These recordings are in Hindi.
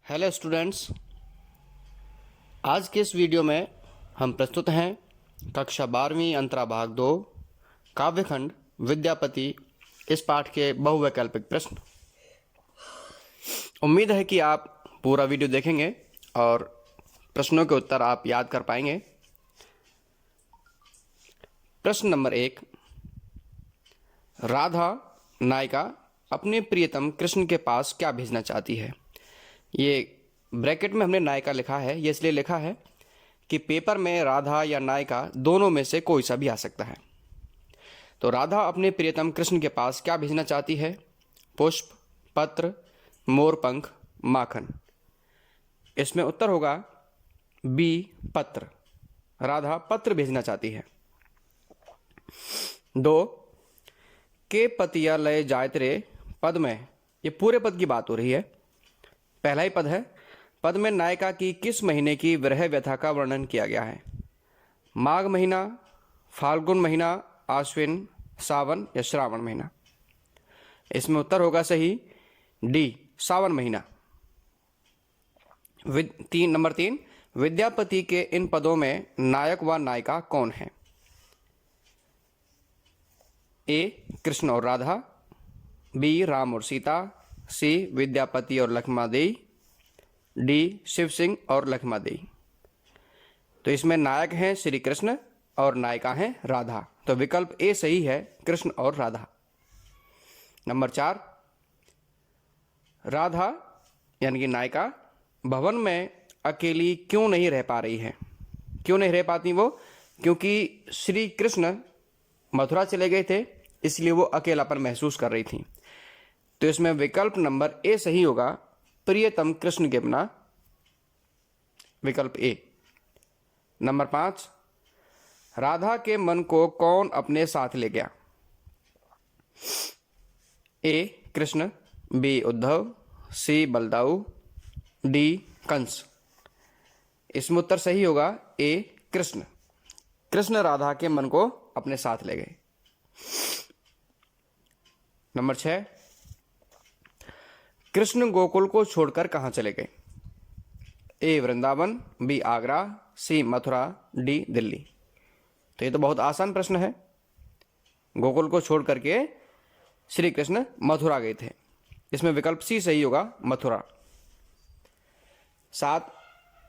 हेलो स्टूडेंट्स, आज के इस वीडियो में हम प्रस्तुत हैं कक्षा 12वीं अंतरा भाग 2 काव्यखंड विद्यापति इस पाठ के बहुवैकल्पिक प्रश्न। उम्मीद है कि आप पूरा वीडियो देखेंगे और प्रश्नों के उत्तर आप याद कर पाएंगे। प्रश्न नंबर 1, राधा नायिका अपने प्रियतम कृष्ण के पास क्या भेजना चाहती है। ये ब्रैकेट में हमने नायिका लिखा है, ये इसलिए लिखा है कि पेपर में राधा या नायिका दोनों में से कोई सा भी आ सकता है। तो राधा अपने प्रियतम कृष्ण के पास क्या भेजना चाहती है? पुष्प, पत्र, मोरपंख, माखन। इसमें उत्तर होगा बी, पत्र। राधा पत्र भेजना चाहती है। 2, के पतिया लय जायतरे पद में, ये पूरे पद की बात हो रही है। पहला ही पद है। पद में नायिका की किस महीने की विरह व्यथा का वर्णन किया गया है? माघ महीना, फाल्गुन महीना, आश्विन, सावन या श्रावण महीना। इसमें उत्तर होगा सही डी, सावन महीना। नंबर 3, विद्यापति के इन पदों में नायक व नायिका कौन है? ए, कृष्ण और राधा, बी, राम और सीता, सी, विद्यापति और लक्ष्मादेवी, डी, शिव सिंह और लक्ष्मादेवी। तो इसमें नायक हैं श्री कृष्ण और नायिका हैं राधा। तो विकल्प ए सही है, कृष्ण और राधा। नंबर 4, राधा यानी कि नायिका भवन में अकेली क्यों नहीं रह पा रही है? क्यों नहीं रह पाती वो? क्योंकि श्री कृष्ण मथुरा चले गए थे, इसलिए वो अकेलापन महसूस कर रही थी। तो इसमें विकल्प नंबर ए सही होगा, प्रियतम कृष्ण के बिना, विकल्प ए। नंबर 5, राधा के मन को कौन अपने साथ ले गया? ए, कृष्ण, बी, उद्धव, सी, बलदाऊ, डी, कंस। इसमें उत्तर सही होगा ए, कृष्ण। कृष्ण राधा के मन को अपने साथ ले गए। नंबर 6, कृष्ण गोकुल को छोड़कर कहां चले गए? ए, वृंदावन, बी, आगरा, सी, मथुरा, डी, दिल्ली। तो ये तो बहुत आसान प्रश्न है। गोकुल को छोड़ करके श्री कृष्ण मथुरा गए थे। इसमें विकल्प सी सही होगा, मथुरा। 7,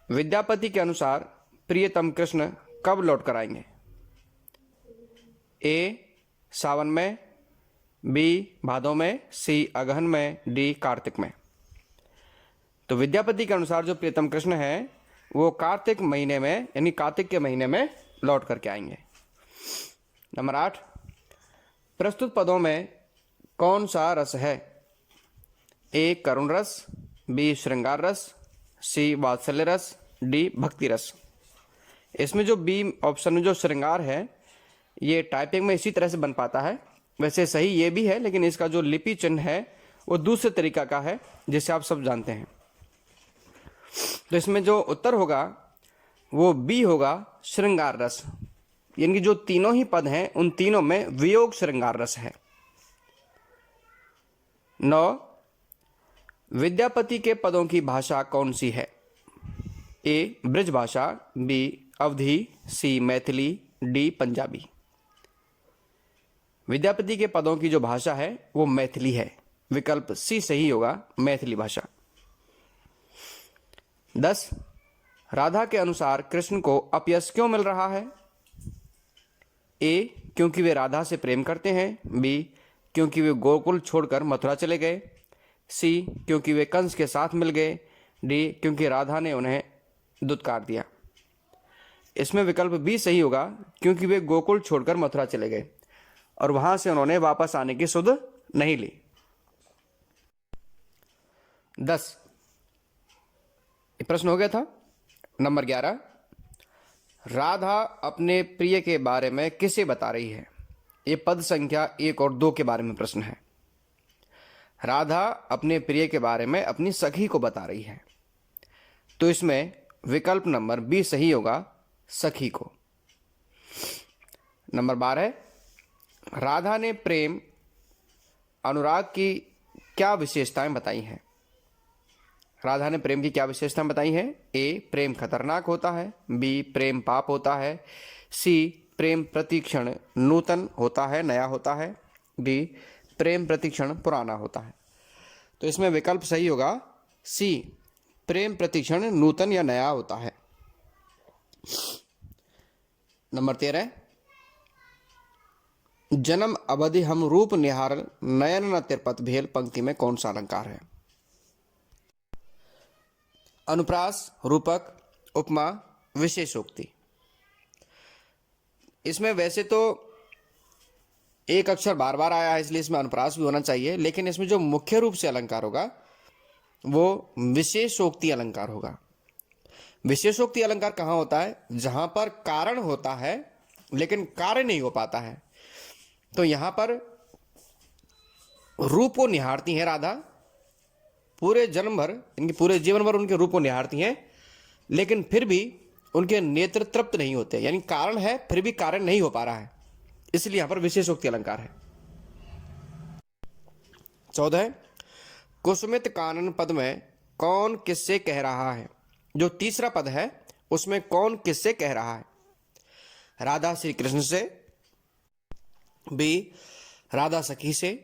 विद्यापति के अनुसार प्रियतम कृष्ण कब लौट कर आएंगे? ए, सावन में, बी, भादों में, सी, अगहन में, डी, कार्तिक में। तो विद्यापति के अनुसार जो प्रियतम कृष्ण है वो कार्तिक महीने में, यानी कार्तिक के महीने में लौट करके आएंगे। नंबर 8, प्रस्तुत पदों में कौन सा रस है? ए, करुण रस, बी, श्रृंगार रस, सी, वात्सल्य रस, डी, भक्ति रस। इसमें जो बी ऑप्शन में जो श्रृंगार है, ये टाइपिंग में इसी तरह से बन पाता है। वैसे सही ये भी है, लेकिन इसका जो लिपि चिन्ह है वो दूसरे तरीका का है, जिसे आप सब जानते हैं। तो इसमें जो उत्तर होगा वो बी होगा, श्रृंगार रस। यानी कि जो तीनों ही पद हैं उन तीनों में वियोग श्रृंगार रस है। 9, विद्यापति के पदों की भाषा कौन सी है? ए, ब्रज भाषा, बी, अवधी, सी, मैथिली, डी, पंजाबी। विद्यापति के पदों की जो भाषा है वो मैथिली है। विकल्प सी सही होगा, मैथिली भाषा। 10, राधा के अनुसार कृष्ण को अपयश क्यों मिल रहा है? ए, क्योंकि वे राधा से प्रेम करते हैं, बी, क्योंकि वे गोकुल छोड़कर मथुरा चले गए, सी, क्योंकि वे कंस के साथ मिल गए, डी, क्योंकि राधा ने उन्हें दुत्कार दिया। इसमें विकल्प बी सही होगा, क्योंकि वे गोकुल छोड़कर मथुरा चले गए और वहां से उन्होंने वापस आने की सुध नहीं ली। 10, प्रश्न हो गया था। नंबर 11, राधा अपने प्रिय के बारे में किसे बता रही है? ये पद संख्या 1 और 2 के बारे में प्रश्न है। राधा अपने प्रिय के बारे में अपनी सखी को बता रही है। तो इसमें विकल्प नंबर बी सही होगा, सखी को। नंबर 12, राधा ने प्रेम अनुराग की क्या विशेषताएं बताई हैं? राधा ने प्रेम की क्या विशेषता बताई है? ए, प्रेम खतरनाक होता है, बी, प्रेम पाप होता है, सी, प्रेम प्रतिक्षण नूतन होता है, नया होता है, डी, प्रेम प्रतिक्षण पुराना होता है। तो इसमें विकल्प सही होगा सी, प्रेम प्रतिक्षण नूतन या नया होता है। नंबर 13, जन्म अवधि हम रूप निहार नयन न तिरपत भेल पंक्ति में कौन सा अलंकार है? अनुप्रास, रूपक, उपमा, विशेषोक्ति। इसमें वैसे तो एक अक्षर बार बार आया है इसलिए इसमें अनुप्रास भी होना चाहिए, लेकिन इसमें जो मुख्य रूप से अलंकार होगा वो विशेषोक्ति अलंकार होगा। विशेषोक्ति अलंकार कहाँ होता है? जहां पर कारण होता है लेकिन कार्य नहीं हो पाता है। तो यहां पर रूप को निहारती हैं राधा, पूरे जन्म भर, इनके पूरे जीवन भर उनके रूप को निहारती हैं, लेकिन फिर भी उनके नेत्र तृप्त नहीं होते, यानी कारण है फिर भी कार्य नहीं हो पा रहा है, इसलिए यहां पर विशेषोक्ति अलंकार है। 14, कुसुमित कानन पद में कौन किससे कह रहा है? जो तीसरा पद है उसमें कौन किससे कह रहा है? राधा श्री कृष्ण से, बी, राधा सखी से,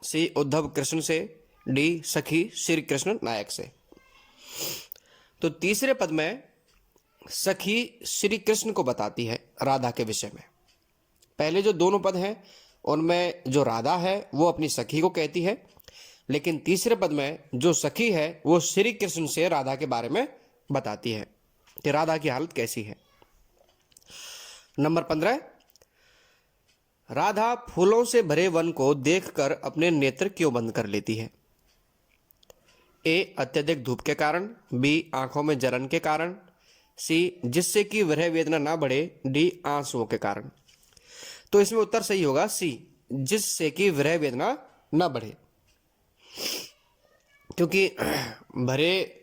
सी, उद्धव कृष्ण से, डी, सखी श्री कृष्ण नायक से। तो तीसरे पद में सखी श्री कृष्ण को बताती है राधा के विषय में। पहले जो दोनों पद हैं उनमें जो राधा है वो अपनी सखी को कहती है, लेकिन तीसरे पद में जो सखी है वो श्री कृष्ण से राधा के बारे में बताती है कि राधा की हालत कैसी है। नंबर 15, राधा फूलों से भरे वन को देखकर अपने नेत्र क्यों बंद कर लेती है? ए, अत्यधिक धूप के कारण, बी, आंखों में जलन के कारण, सी, जिससे कि विरह वेदना ना बढ़े, डी, आंसुओं के कारण। तो इसमें उत्तर सही होगा सी, जिससे कि विरह वेदना ना बढ़े, क्योंकि भरे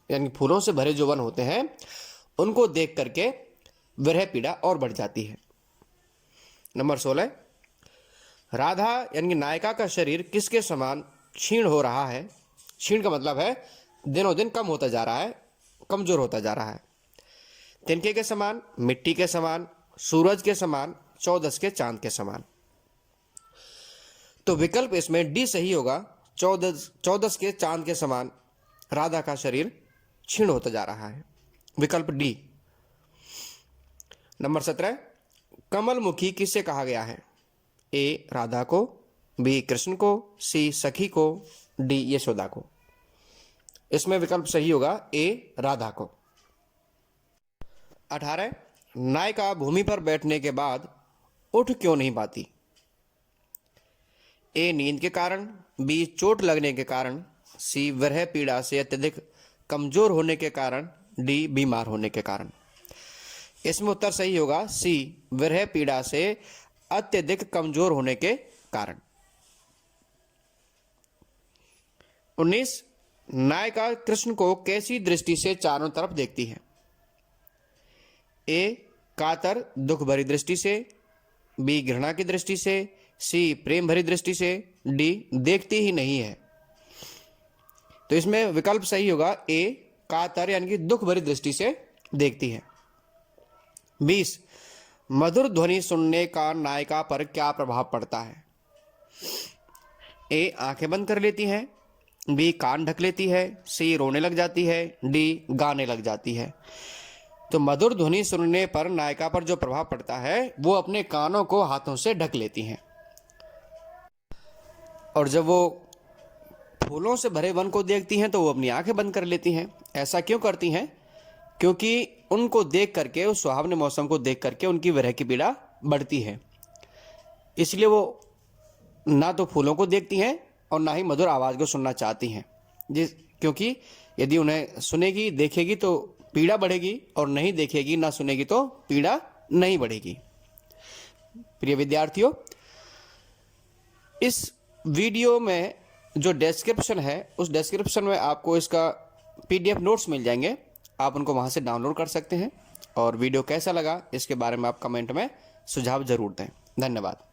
यानी फूलों से भरे जो वन होते हैं उनको देख करके विरह पीड़ा और बढ़ जाती है। नंबर 16, राधा यानी नायिका का शरीर किसके समान क्षीण हो रहा है? क्षीण का मतलब है दिनों दिन कम होता जा रहा है, कमजोर होता जा रहा है। तिनके के समान, मिट्टी के समान, सूरज के समान, 14 के चांद के समान। तो विकल्प इसमें डी सही होगा, 14 के चांद के समान राधा का शरीर क्षीण होता जा रहा है, विकल्प डी। नंबर 17, कमलमुखी किससे कहा गया है? ए, राधा को, बी, कृष्ण को, सी, सखी को, डी, यशोदा को। इसमें विकल्प सही होगा ए, राधा को। 18, नायिका भूमि पर बैठने के बाद उठ क्यों नहीं पाती? ए, नींद के कारण, बी, चोट लगने के कारण, सी, विरह पीड़ा से अत्यधिक कमजोर होने के कारण, डी, बीमार होने के कारण। इसमें उत्तर सही होगा सी, विरह पीड़ा से अत्यधिक कमजोर होने के कारण। 19, नायिका कृष्ण को कैसी दृष्टि से चारों तरफ देखती है? ए, कातर दुख भरी दृष्टि से, बी, घृणा की दृष्टि से, सी, प्रेम भरी दृष्टि से, डी, देखती ही नहीं है। तो इसमें विकल्प सही होगा ए, कातर यानी कि दुख भरी दृष्टि से देखती है। 20, मधुर ध्वनि सुनने का नायिका पर क्या प्रभाव पड़ता है? ए, आंखें बंद कर लेती है, बी, कान ढक लेती है, सी, रोने लग जाती है, डी, गाने लग जाती है। तो मधुर ध्वनि सुनने पर नायिका पर जो प्रभाव पड़ता है वो अपने कानों को हाथों से ढक लेती हैं, और जब वो फूलों से भरे वन को देखती हैं तो वो अपनी आंखें बंद कर लेती हैं। ऐसा क्यों करती हैं? क्योंकि उनको देख करके, उस सुहावने मौसम को देख करके उनकी विरह की पीड़ा बढ़ती है, इसलिए वो ना तो फूलों को देखती हैं और ना ही मधुर आवाज़ को सुनना चाहती हैं, क्योंकि यदि उन्हें सुनेगी, देखेगी तो पीड़ा बढ़ेगी, और नहीं देखेगी, ना सुनेगी तो पीड़ा नहीं बढ़ेगी। प्रिय विद्यार्थियों, इस वीडियो में जो डिस्क्रिप्शन है उस डिस्क्रिप्शन में आपको इसका PDF नोट्स मिल जाएंगे, आप उनको वहां से डाउनलोड कर सकते हैं। और वीडियो कैसा लगा इसके बारे में आप कमेंट में सुझाव जरूर दें। धन्यवाद।